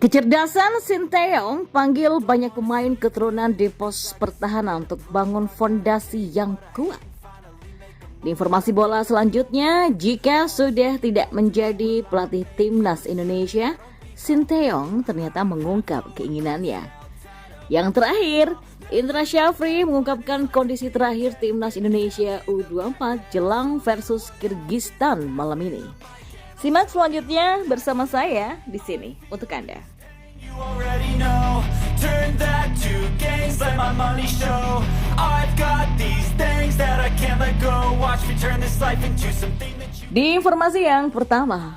Kecerdasan Sinteyong panggil banyak pemain keturunan di pos pertahanan untuk bangun fondasi yang kuat. Di informasi bola selanjutnya, jika sudah tidak menjadi pelatih timnas Indonesia, Sinteyong ternyata mengungkap keinginannya. Yang terakhir, Indra Syafri mengungkapkan kondisi terakhir timnas Indonesia U24 jelang versus Kyrgyzstan malam ini. Simak selanjutnya bersama saya di sini untuk Anda. Di informasi yang pertama,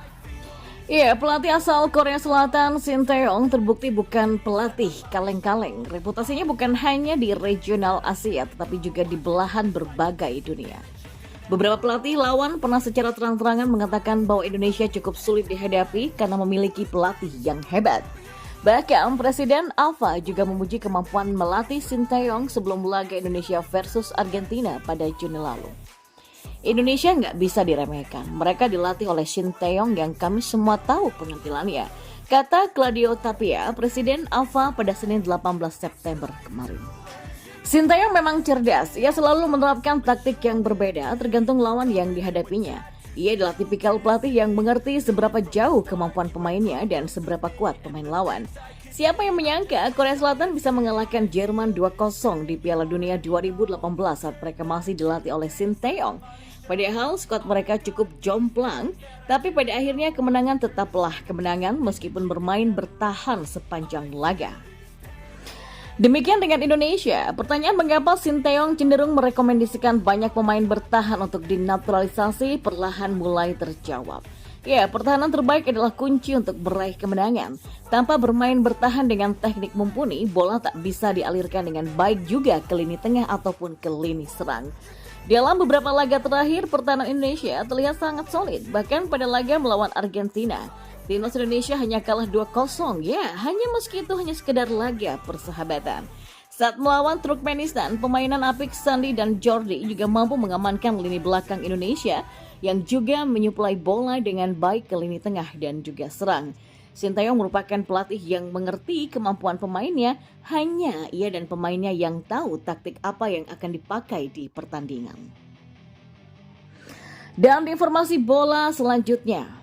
pelatih asal Korea Selatan Sinteyong terbukti bukan pelatih kaleng-kaleng. Reputasinya bukan hanya di regional Asia, tetapi juga di belahan berbagai dunia. Beberapa pelatih lawan pernah secara terang-terangan mengatakan bahwa Indonesia cukup sulit dihadapi karena memiliki pelatih yang hebat. Bahkan Presiden Alfa juga memuji kemampuan melatih Sinteyong sebelum laga Indonesia versus Argentina pada Juni lalu. Indonesia nggak bisa diremehkan. Mereka dilatih oleh Sinteyong yang kami semua tahu penampilannya, kata Claudio Tapia, Presiden Alfa pada Senin 18 September kemarin. Sinteyong memang cerdas, ia selalu menerapkan taktik yang berbeda tergantung lawan yang dihadapinya. Ia adalah tipikal pelatih yang mengerti seberapa jauh kemampuan pemainnya dan seberapa kuat pemain lawan. Siapa yang menyangka Korea Selatan bisa mengalahkan Jerman 2-0 di Piala Dunia 2018 saat mereka masih dilatih oleh Sinteyong. Padahal skuad mereka cukup jomplang, tapi pada akhirnya kemenangan tetaplah kemenangan meskipun bermain bertahan sepanjang laga. Demikian dengan Indonesia, pertanyaan mengapa Sinteyong cenderung merekomendasikan banyak pemain bertahan untuk dinaturalisasi perlahan mulai terjawab. Pertahanan terbaik adalah kunci untuk meraih kemenangan. Tanpa bermain bertahan dengan teknik mumpuni, bola tak bisa dialirkan dengan baik juga ke lini tengah ataupun ke lini serang. Dalam beberapa laga terakhir, pertahanan Indonesia terlihat sangat solid, bahkan pada laga melawan Argentina. Timnas Indonesia hanya kalah 2-0, hanya meski itu hanya sekedar laga persahabatan. Saat melawan Turkmenistan, pemainan apik Sandi dan Jordi juga mampu mengamankan lini belakang Indonesia yang juga menyuplai bola dengan baik ke lini tengah dan juga serang. Sinteyong merupakan pelatih yang mengerti kemampuan pemainnya, hanya ia dan pemainnya yang tahu taktik apa yang akan dipakai di pertandingan. Dan di informasi bola selanjutnya,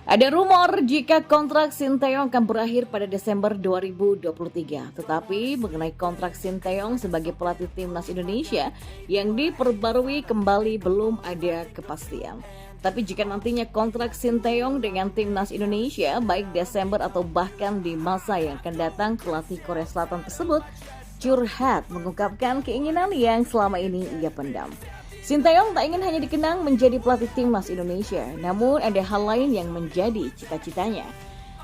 ada rumor jika kontrak Sinteyong akan berakhir pada Desember 2023. Tetapi mengenai kontrak Sinteyong sebagai pelatih timnas Indonesia yang diperbarui kembali belum ada kepastian. Tapi jika nantinya kontrak Sinteyong dengan timnas Indonesia baik Desember atau bahkan di masa yang akan datang, pelatih Korea Selatan tersebut curhat mengungkapkan keinginan yang selama ini ia pendam. Sinteyong tak ingin hanya dikenang menjadi pelatih timnas Indonesia, namun ada hal lain yang menjadi cita-citanya.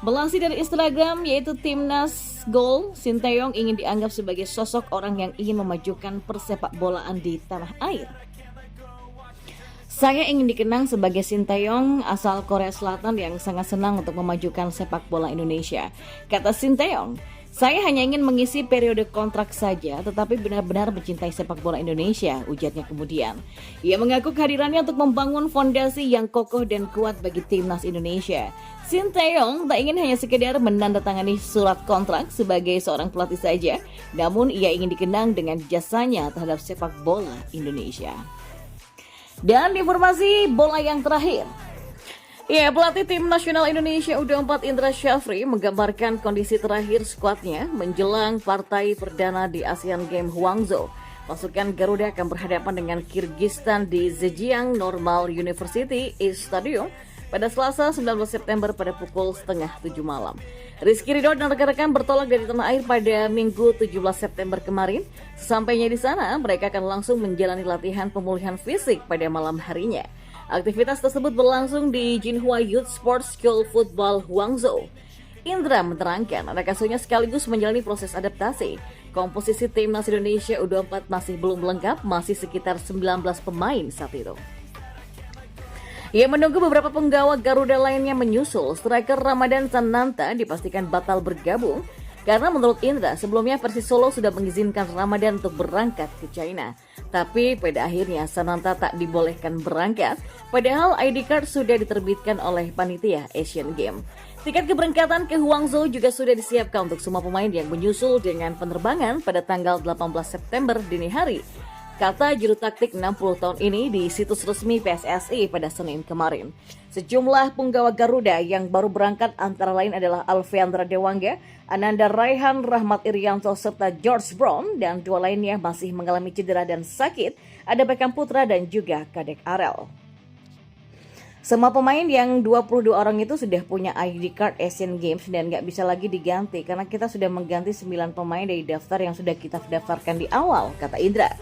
Melansir dari Instagram yaitu Timnas Goal, Sinteyong ingin dianggap sebagai sosok orang yang ingin memajukan persepak bolaan di tanah air. Saya ingin dikenang sebagai Sinteyong asal Korea Selatan yang sangat senang untuk memajukan sepak bola Indonesia, kata Sinteyong. Saya hanya ingin mengisi periode kontrak saja, tetapi benar-benar mencintai sepak bola Indonesia, ujarnya kemudian. Ia mengaku kehadirannya untuk membangun fondasi yang kokoh dan kuat bagi timnas Indonesia. Sinteyong tak ingin hanya sekedar menandatangani surat kontrak sebagai seorang pelatih saja, namun ia ingin dikenang dengan jasanya terhadap sepak bola Indonesia. Dan informasi bola yang terakhir, pelatih tim nasional Indonesia U24 Indra Syafri menggambarkan kondisi terakhir skuadnya menjelang partai perdana di Asian Games Hwangzhou. Pasukan Garuda akan berhadapan dengan Kyrgyzstan di Zhejiang Normal University East Stadium pada Selasa 19 September pada pukul 6:30 malam. Rizky Ridho dan rekan-rekan bertolak dari tanah air pada Minggu 17 September kemarin. Sesampainya di sana, mereka akan langsung menjalani latihan pemulihan fisik pada malam harinya. Aktivitas tersebut berlangsung di Jinhua Youth Sports School Football Hwangzhou. Indra menerangkan anak asuhnya sekaligus menjalani proses adaptasi. Komposisi timnas Indonesia U24 masih belum lengkap, masih sekitar 19 pemain saat itu. Ia menunggu beberapa penggawa Garuda lainnya menyusul. Striker Ramadan Sananta dipastikan batal bergabung karena menurut Indra sebelumnya Persis Solo sudah mengizinkan Ramadan untuk berangkat ke China. Tapi pada akhirnya Sananta tak dibolehkan berangkat, padahal ID card sudah diterbitkan oleh panitia Asian Games. Tiket keberangkatan ke Guangzhou juga sudah disiapkan untuk semua pemain yang menyusul dengan penerbangan pada tanggal 18 September dini hari. Kata juru taktik 60 tahun ini di situs resmi PSSI pada Senin kemarin. Sejumlah punggawa Garuda yang baru berangkat antara lain adalah Alfeandra Dewangga, Ananda Raihan, Rahmat Irianto, serta George Brown, dan dua lainnya masih mengalami cedera dan sakit, ada Beckham Putra dan juga Kadek Arel. Semua pemain yang 22 orang itu sudah punya ID card Asian Games dan nggak bisa lagi diganti karena kita sudah mengganti 9 pemain dari daftar yang sudah kita daftarkan di awal, kata Indra.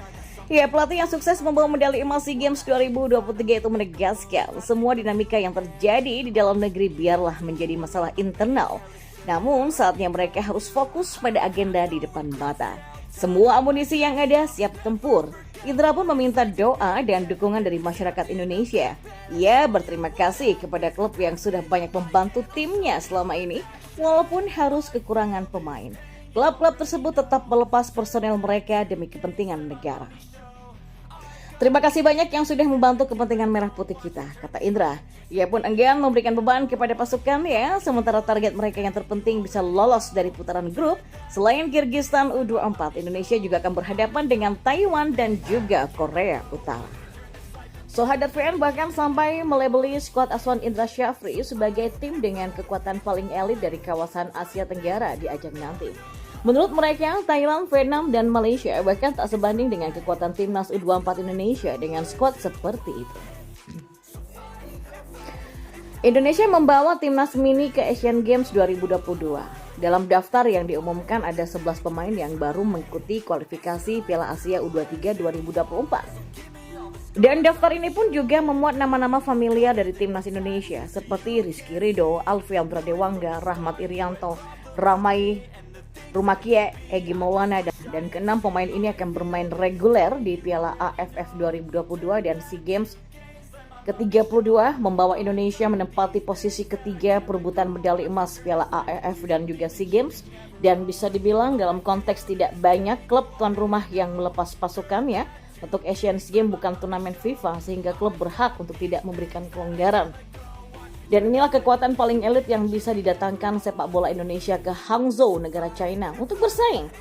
Ya, pelatih yang sukses membawa medali emas SEA Games 2023 itu menegaskan semua dinamika yang terjadi di dalam negeri biarlah menjadi masalah internal. Namun saatnya mereka harus fokus pada agenda di depan mata. Semua amunisi yang ada siap tempur. Indra pun meminta doa dan dukungan dari masyarakat Indonesia. Ia berterima kasih kepada klub yang sudah banyak membantu timnya selama ini, walaupun harus kekurangan pemain. Klub-klub tersebut tetap melepas personel mereka demi kepentingan negara. Terima kasih banyak yang sudah membantu kepentingan merah putih kita, kata Indra. Ia pun enggan memberikan beban kepada pasukan ya, sementara target mereka yang terpenting bisa lolos dari putaran grup. Selain Kyrgyzstan U24, Indonesia juga akan berhadapan dengan Taiwan dan juga Korea Utara. Sohadat VN bahkan sampai melabeli skuad asuhan Indra Syafri sebagai tim dengan kekuatan paling elit dari kawasan Asia Tenggara di ajang nanti. Menurut mereka, Thailand, Vietnam, dan Malaysia bahkan tak sebanding dengan kekuatan timnas U24 Indonesia dengan skuad seperti itu. Indonesia membawa timnas mini ke Asian Games 2022. Dalam daftar yang diumumkan ada 11 pemain yang baru mengikuti kualifikasi Piala Asia U23 2024. Dan daftar ini pun juga memuat nama-nama familiar dari timnas Indonesia seperti Rizky Ridho, Alfeandra Dewangga, Rahmat Irianto, Rumakie, Egy Maulana, dan keenam pemain ini akan bermain reguler di Piala AFF 2022 dan SEA Games ke-32 membawa Indonesia menempati posisi ketiga perebutan medali emas Piala AFF dan juga SEA Games, dan bisa dibilang dalam konteks tidak banyak klub tuan rumah yang melepas pasukannya untuk Asian Games bukan turnamen FIFA sehingga klub berhak untuk tidak memberikan kelonggaran. Dan inilah kekuatan paling elit yang bisa didatangkan sepak bola Indonesia ke Hangzhou, negara China, untuk bersaing